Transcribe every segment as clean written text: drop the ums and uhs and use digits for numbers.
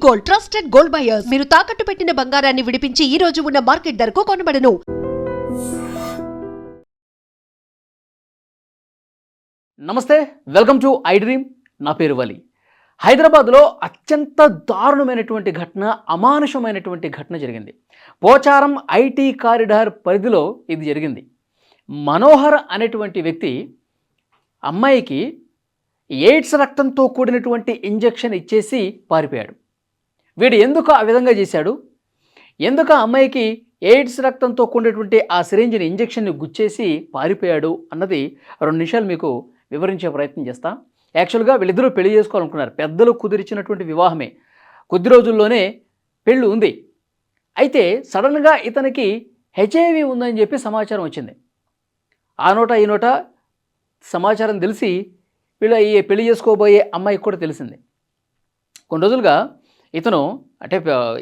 Gold, trusted gold buyers. మీరు తాకట్టు పెట్టిన బంగారాన్ని విడిపించి ఈ రోజు ఉన్న మార్కెట్ ధరకు కొనబడను. నమస్తే, వెల్కమ్ టు ఐ డ్రీమ్. నా పేరు వలి. హైదరాబాద్లో అత్యంత దారుణమైనటువంటి ఘటన, అమానుషమైనటువంటి ఘటన జరిగింది. పోచారం ఐటీ కారిడార్ పరిధిలో ఇది జరిగింది. మనోహర్ అనేటువంటి వ్యక్తి అమ్మాయికి ఎయిడ్స్ రక్తంతో కూడినటువంటి ఇంజెక్షన్ ఇచ్చేసి పారిపోయాడు. వీడు ఎందుకు ఆ విధంగా చేశాడు, ఎందుకు ఆ అమ్మాయికి ఎయిడ్స్ రక్తంతో కూడినటువంటి ఆ సిరింజిని ఇంజెక్షన్ని గుచ్చేసి పారిపోయాడు అన్నది 2 నిమిషాలు మీకు వివరించే ప్రయత్నం చేస్తా. యాక్చువల్గా వీళ్ళిద్దరూ పెళ్లి చేసుకోవాలనుకున్నారు. పెద్దలు కుదిరిచినటువంటి వివాహమే, కొద్ది రోజుల్లోనే పెళ్ళి ఉంది. అయితే సడన్గా ఇతనికి హెచ్ఐవి ఉందని చెప్పి సమాచారం వచ్చింది. ఆ నోట ఈ నోట సమాచారం తెలిసి వీళ్ళ ఈ పెళ్లి చేసుకోబోయే అమ్మాయికి కూడా తెలిసింది. కొన్ని రోజులుగా ఇతను అంటే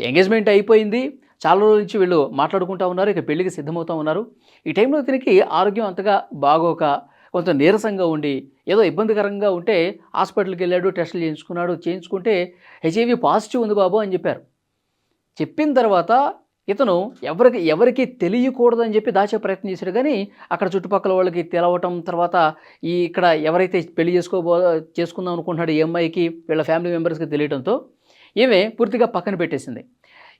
ఎంగేజ్మెంట్ అయిపోయింది, చాలా రోజుల నుంచి వీళ్ళు మాట్లాడుకుంటూ ఉన్నారు, ఇక పెళ్లికి సిద్ధమవుతూ ఉన్నారు. ఈ టైంలో ఇతనికి ఆరోగ్యం అంతగా బాగోక కొంత నీరసంగా ఉండి ఏదో ఇబ్బందికరంగా ఉంటే హాస్పిటల్కి వెళ్ళాడు, టెస్టులు చేయించుకుంటే హెచ్ఐవి పాజిటివ్ ఉంది బాబు అని చెప్పారు. చెప్పిన తర్వాత ఇతను ఎవరికి తెలియకూడదని చెప్పి దాచే ప్రయత్నం చేశాడు. కానీ అక్కడ చుట్టుపక్కల వాళ్ళకి తెలవటం, తర్వాత ఇక్కడ ఎవరైతే పెళ్లి చేసుకుందాం అనుకుంటున్నాడు ఈ అమ్మాయికి, వీళ్ళ ఫ్యామిలీ మెంబర్స్కి తెలియడంతో ఈమె పూర్తిగా పక్కన పెట్టేసింది.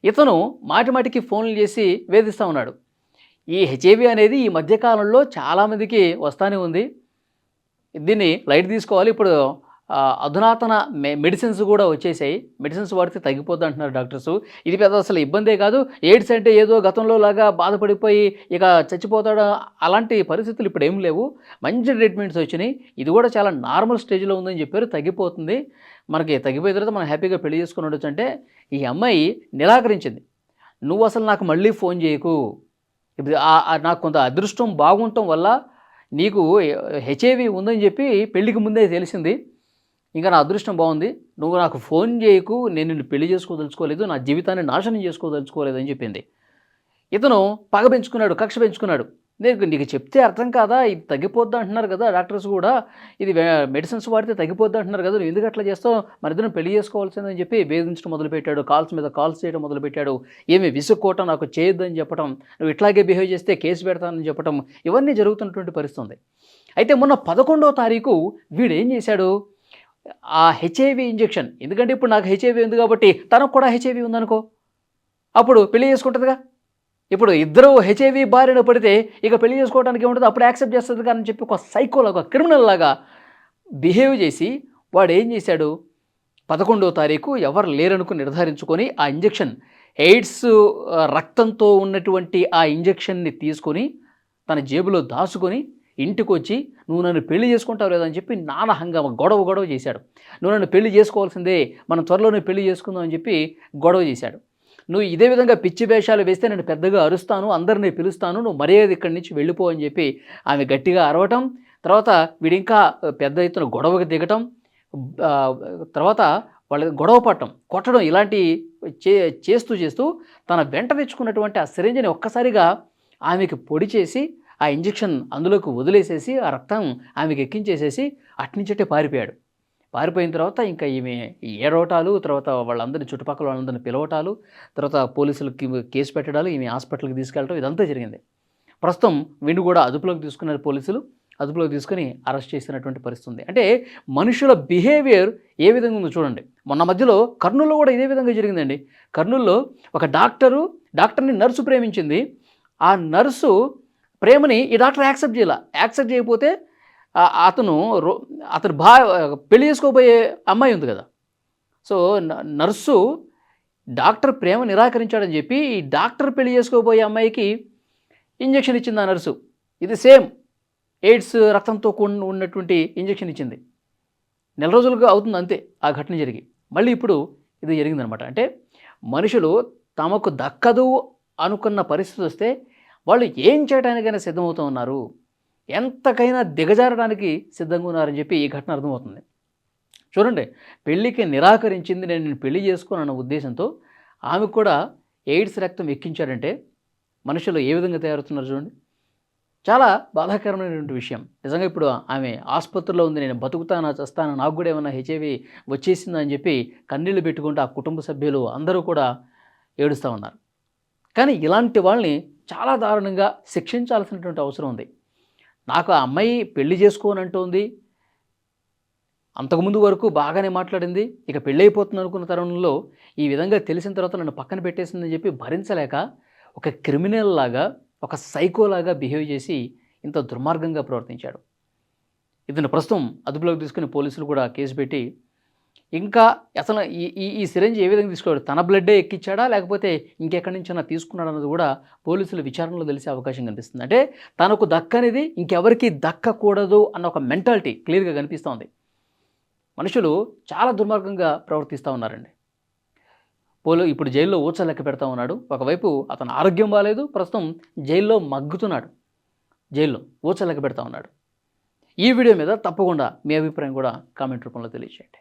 ఇతను మాటిమాటికి ఫోన్లు చేసి వేధిస్తూ ఉన్నాడు. ఈ హెచ్ఐవి అనేది ఈ మధ్యకాలంలో చాలామందికి వస్తూనే ఉంది, దీన్ని లైట్ తీసుకోవాలి. ఇప్పుడు అధునాతన మెడిసిన్స్ కూడా వచ్చేసాయి, మెడిసిన్స్ వాడితే తగ్గిపోద్ది అంటున్నారు డాక్టర్స్. ఇది పెద్ద అసలు ఇబ్బందే కాదు, ఎయిడ్స్ అంటే ఏదో గతంలో లాగా బాధపడిపోయి ఇక చచ్చిపోతాడు, అలాంటి పరిస్థితులు ఇప్పుడు ఏం లేవు, మంచి ట్రీట్మెంట్స్ వచ్చినాయి, ఇది కూడా చాలా నార్మల్ స్టేజ్లో ఉందని చెప్పారు, తగ్గిపోతుంది, మనకి తగ్గిపోయిన తర్వాత మనం హ్యాపీగా పెళ్లి చేసుకుని ఉండొచ్చు అంటే ఈ అమ్మాయి నిరాకరించింది. నువ్వు అసలు నాకు మళ్ళీ ఫోన్ చేయకు, ఇప్పుడు నాకు కొంత అదృష్టం బాగుండటం వల్ల నీకు హెచ్ఐవి ఉందని చెప్పి పెళ్లికి ముందే తెలిసింది, ఇంకా నా అదృష్టం బాగుంది, నువ్వు నాకు ఫోన్ చేయకు, నేను నిన్ను పెళ్లి చేసుకోదలుచుకోలేదు, నా జీవితాన్ని నాశనం చేసుకోదలుచుకోలేదు అని చెప్పింది. ఇతను పగ పెంచుకున్నాడు, కక్ష పెంచుకున్నాడు. నీకు చెప్తే అర్థం కాదా, ఇది తగ్గిపోద్ది అంటున్నారు కదా డాక్టర్స్ కూడా, ఇది మెడిసిన్స్ వాడితే తగ్గిపోద్ది అంటున్నారు కదా, నువ్వు ఎందుకు అట్లా చేస్తావు, మరి ఇద్దరు పెళ్లి చేసుకోవాల్సిందని చెప్పి వేధించడం మొదలుపెట్టాడు, కాల్స్ మీద కాల్స్ చేయడం మొదలుపెట్టాడు. ఏమి విసుక్కోవటం, నాకు చేయొద్దని చెప్పడం, నువ్వు ఇట్లాగే బిహేవ్ చేస్తే కేసు పెడతానని చెప్పడం, ఇవన్నీ జరుగుతున్నటువంటి పరిస్థితి. అయితే మొన్న 11వ తారీఖు వీడు ఏం చేశాడు, ఆ హెచ్ఐవి ఇంజెక్షన్, ఎందుకంటే ఇప్పుడు నాకు హెచ్ఐవి ఉంది కాబట్టి తనకు కూడా హెచ్ఐవి ఉందనుకో, అప్పుడు పెళ్లి చేసుకుంటుందిగా. ఇప్పుడు ఇద్దరు హెచ్ఐవి బారిన పడితే ఇక పెళ్లి చేసుకోవడానికి ఏముంటుంది, అప్పుడు యాక్సెప్ట్ చేస్తుంది కానీ చెప్పి ఒక సైకోలాగా, క్రిమినల్ లాగా బిహేవ్ చేసి వాడు ఏం చేశాడు, 11వ తారీఖు ఎవరు లేరనుకుని నిర్ధారించుకొని ఆ ఇంజెక్షన్, ఎయిడ్స్ రక్తంతో ఉన్నటువంటి ఆ ఇంజెక్షన్ని తీసుకొని తన జేబులో దాచుకొని ఇంటికి వచ్చి నువ్వు నన్ను పెళ్లి చేసుకుంటావు లేదని చెప్పి నానా హంగామా గొడవ చేశాడు. నువ్వు నన్ను పెళ్లి చేసుకోవాల్సిందే, మనం త్వరలోనే పెళ్లి చేసుకుందాం అని చెప్పి గొడవ చేశాడు. నువ్వు ఇదే విధంగా పిచ్చి వేషాలు వేస్తే నేను పెద్దగా అరుస్తాను, అందరినీ పిలుస్తాను, నువ్వు మర్యాద ఇక్కడి నుంచి వెళ్ళిపో అని చెప్పి ఆమె గట్టిగా అరవటం, తర్వాత వీడు ఇంకా పెద్ద ఎత్తున గొడవకు దిగటం, తర్వాత వాళ్ళ గొడవ పడటం, కొట్టడం, ఇలాంటి చేస్తూ తన వెంట తెచ్చుకున్నటువంటి ఆ సిరింజిని ఒక్కసారిగా ఆమెకి పొడి చేసి ఆ ఇంజెక్షన్ అందులోకి వదిలేసేసి ఆ రక్తం ఆమెకి ఎక్కించేసేసి అట్నుంచటే పారిపోయాడు. పారిపోయిన తర్వాత ఇంకా ఈమె ఏడవటాలు, తర్వాత వాళ్ళందరినీ చుట్టుపక్కల వాళ్ళందరినీ పిలవటాలు, తర్వాత పోలీసులకి కేసు పెట్టడాలు, ఈమె హాస్పిటల్కి తీసుకెళ్ళటం, ఇదంతా జరిగింది. ప్రస్తుతం వీడిని కూడా అదుపులోకి తీసుకున్నారు పోలీసులు, అదుపులోకి తీసుకుని అరెస్ట్ చేసినటువంటి పరిస్థితి ఉంది. అంటే మనుషుల బిహేవియర్ ఏ విధంగా ఉందో చూడండి. మొన్న మధ్యలో కర్నూలులో కూడా ఇదే విధంగా జరిగిందండి. కర్నూలులో ఒక డాక్టర్ని నర్సు ప్రేమించింది. ఆ నర్సు ప్రేమని ఈ డాక్టర్ యాక్సెప్ట్ చేయకపోతే అతను పెళ్లి చేసుకోబోయే అమ్మాయి ఉంది కదా, సో నర్సు డాక్టర్ ప్రేమ నిరాకరించాడని చెప్పి ఈ డాక్టర్ పెళ్లి చేసుకోబోయే అమ్మాయికి ఇంజెక్షన్ ఇచ్చింది ఆ నర్సు. ఇది సేమ్ ఎయిడ్స్ రక్తంతో ఉన్నటువంటి ఇంజెక్షన్ ఇచ్చింది. నెల రోజులుగా అవుతుంది అంతే ఆ ఘటన జరిగి, మళ్ళీ ఇప్పుడు ఇది జరిగిందనమాట. అంటే మనుషులు తమకు దక్కదు అనుకున్న పరిస్థితి వస్తే వాళ్ళు ఏం చేయడానికైనా సిద్ధమవుతూ ఉన్నారు, ఎంతకైనా దిగజారడానికి సిద్ధంగా ఉన్నారని చెప్పి ఈ ఘటన అర్థమవుతుంది. చూడండి, పెళ్ళికి నిరాకరించింది, నేను పెళ్లి చేసుకోనన్న ఉద్దేశంతో ఆమెకు కూడా ఎయిడ్స్ రక్తం ఎక్కించాడంటే మనుషులు ఏ విధంగా తయారవుతున్నారు చూడండి. చాలా బాధాకరమైనటువంటి విషయం. నిజంగా ఇప్పుడు ఆమె ఆసుపత్రిలో ఉంది. నేను బతుకుతానా, చస్తానా, నాకు కూడా ఏమన్నా హెచ్ఐవి వచ్చేసిందా అని చెప్పి కన్నీళ్లు పెట్టుకుంటూ ఆ కుటుంబ సభ్యులు అందరూ కూడా ఏడుస్తూ ఉన్నారు. కానీ ఇలాంటి వాళ్ళని చాలా దారుణంగా శిక్షించాల్సినటువంటి అవసరం ఉంది. నాకు ఆ అమ్మాయి పెళ్లి చేసుకోనంటోంది. అంతకుముందు వరకు బాగానే మాట్లాడింది. ఇక పెళ్ళైపోతుంది అనుకున్న తరుణంలో ఈ విధంగా తెలిసిన తర్వాత నన్ను పక్కన పెట్టేసిందని చెప్పి భరించలేక ఒక క్రిమినల్ లాగా, ఒక సైకోలాగా బిహేవ్ చేసి ఇంత దుర్మార్గంగా ప్రవర్తించాడు. ఇతను ప్రస్తుతం అదుపులోకి తీసుకుని పోలీసులు కూడా కేసు పెట్టి ఇంకా అసలు ఈ ఈ ఈ సిరంజి ఏ విధంగా తీసుకోవాడు, తన బ్లడ్డే ఎక్కించాడా లేకపోతే ఇంకెక్కడి నుంచైనా తీసుకున్నాడు అన్నది కూడా పోలీసుల విచారణలో తెలిసే అవకాశం కనిపిస్తుంది. అంటే తనకు దక్కనిది ఇంకెవరికి దక్కకూడదు అన్న ఒక మెంటాలిటీ క్లియర్గా కనిపిస్తోంది. మనుషులు చాలా దుర్మార్గంగా ప్రవర్తిస్తూ ఉన్నారండి. ఇప్పుడు జైల్లో ఊచ లెక్క పెడతా ఉన్నాడు. ఒకవైపు అతను ఆరోగ్యం బాగాలేదు, ప్రస్తుతం జైల్లో మగ్గుతున్నాడు. జైల్లో ఊచ లెక్క పెడతా ఉన్నాడు. ఈ వీడియో మీద తప్పకుండా మీ అభిప్రాయం కూడా కామెంట్ రూపంలో తెలియజేయండి.